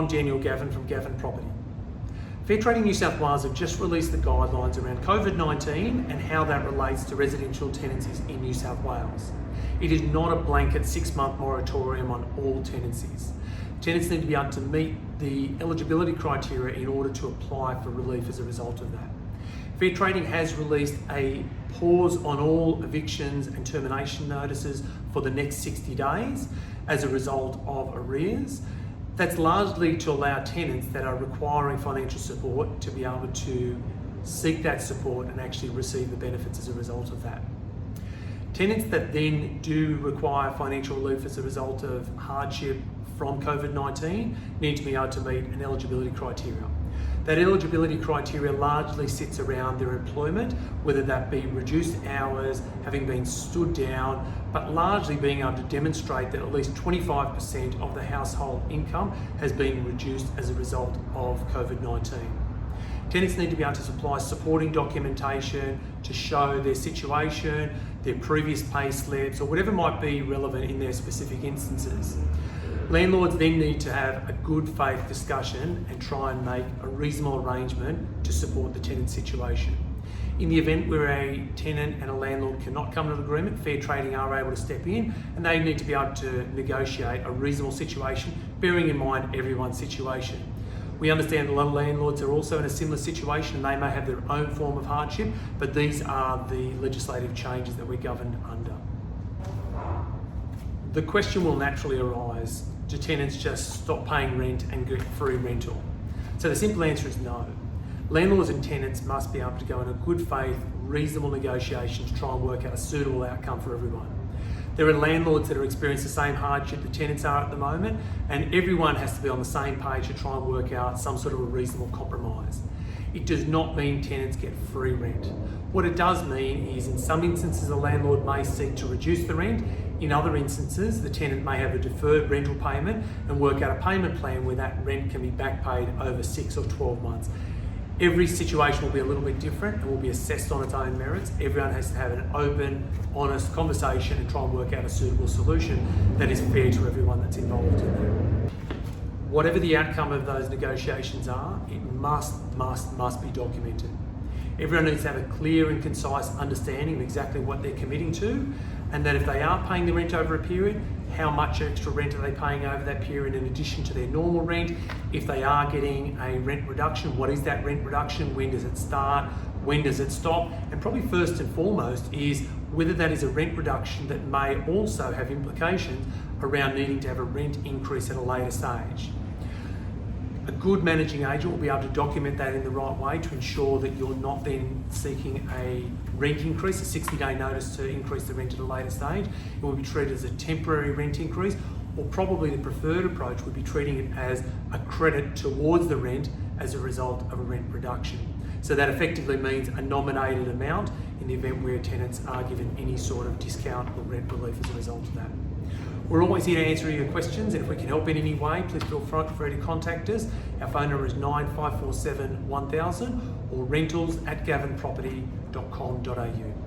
I'm Daniel Gavan from Gavan Property. Fair Trading New South Wales have just released the guidelines around COVID-19 and how that relates to residential tenancies in New South Wales. It is not a blanket 6-month moratorium on all tenancies. Tenants need to be able to meet the eligibility criteria in order to apply for relief as a result of that. Fair Trading has released a pause on all evictions and termination notices for the next 60 days as a result of arrears. That's largely to allow tenants that are requiring financial support to be able to seek that support and actually receive the benefits as a result of that. Tenants that then do require financial relief as a result of hardship from COVID-19 need to be able to meet an eligibility criteria. That eligibility criteria largely sits around their employment, whether that be reduced hours, having been stood down, but largely being able to demonstrate that at least 25% of the household income has been reduced as a result of COVID-19. Tenants need to be able to supply supporting documentation to show their situation, their previous pay slips, or whatever might be relevant in their specific instances. Landlords then need to have a good faith discussion and try and make a reasonable arrangement to support the tenant situation. In the event where a tenant and a landlord cannot come to an agreement, Fair Trading are able to step in and they need to be able to negotiate a reasonable situation, bearing in mind everyone's situation. We understand a lot of landlords are also in a similar situation and they may have their own form of hardship, but these are the legislative changes that we're governed under. The question will naturally arise, do tenants just stop paying rent and get free rental? So the simple answer is no. Landlords and tenants must be able to go in a good faith, reasonable negotiation to try and work out a suitable outcome for everyone. There are landlords that are experiencing the same hardship the tenants are at the moment, and everyone has to be on the same page to try and work out some sort of a reasonable compromise. It does not mean tenants get free rent. What it does mean is in some instances a landlord may seek to reduce the rent. In other instances, the tenant may have a deferred rental payment and work out a payment plan where that rent can be back paid over 6 or 12 months. Every situation will be a little bit different and will be assessed on its own merits. Everyone has to have an open, honest conversation and try and work out a suitable solution that is fair to everyone that's involved in that. Whatever the outcome of those negotiations are, it must be documented. Everyone needs to have a clear and concise understanding of exactly what they're committing to, and that if they are paying the rent over a period, how much extra rent are they paying over that period in addition to their normal rent? If they are getting a rent reduction, what is that rent reduction? When does it start? When does it stop? And probably first and foremost is whether that is a rent reduction that may also have implications around needing to have a rent increase at a later stage. A good managing agent will be able to document that in the right way to ensure that you're not then seeking a rent increase, a 60-day notice to increase the rent at a later stage. It will be treated as a temporary rent increase, or probably the preferred approach would be treating it as a credit towards the rent as a result of a rent reduction. So that effectively means a nominated amount in the event where tenants are given any sort of discount or rent relief as a result of that. We're always here to answer your questions, and if we can help in any way, please feel free to contact us. Our phone number is 9547 1000 or rentals@gavanproperty.com.au.